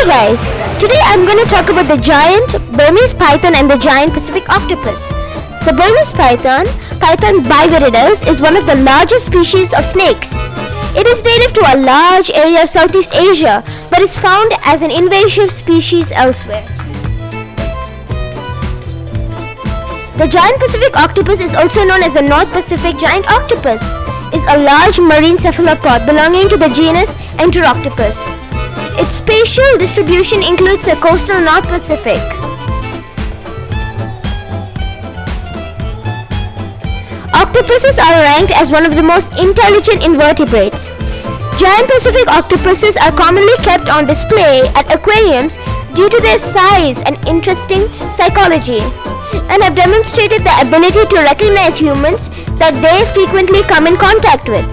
guys, today I'm going to talk about the giant Burmese python and the giant Pacific octopus. The Burmese python, Python biviridis, is one of the largest species of snakes. It is native to a large area of Southeast Asia, but is found as an invasive species elsewhere. The giant Pacific octopus is also known as the North Pacific giant octopus. Is a large marine cephalopod belonging to the genus Enteroctopus. Its spatial distribution includes the coastal North Pacific. Octopuses are ranked as one of the most intelligent invertebrates. Giant Pacific octopuses are commonly kept on display at aquariums due to their size and interesting psychology, and have demonstrated the ability to recognize humans that they frequently come in contact with.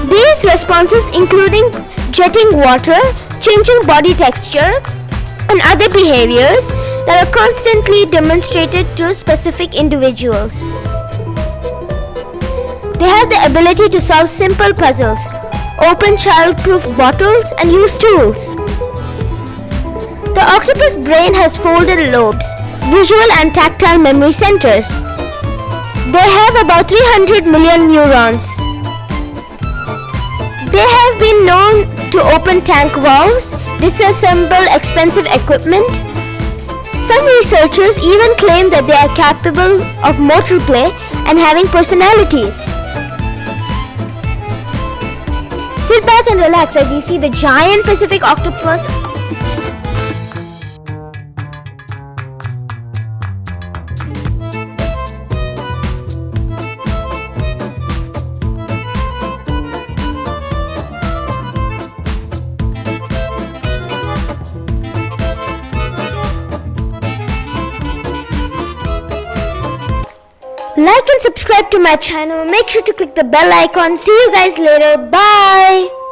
These responses including jetting water, changing body texture, and other behaviors that are constantly demonstrated to specific individuals. They have the ability to solve simple puzzles, open child-proof bottles, and use tools. The octopus brain has folded lobes, visual and tactile memory centers. They have about 300 million neurons. They have been known to open tank valves, disassemble expensive equipment. Some researchers even claim that they are capable of motor play and having personalities. Sit back and relax as you see the giant Pacific octopus. Like and subscribe to my channel. Make sure to click the bell icon. See you guys later. Bye.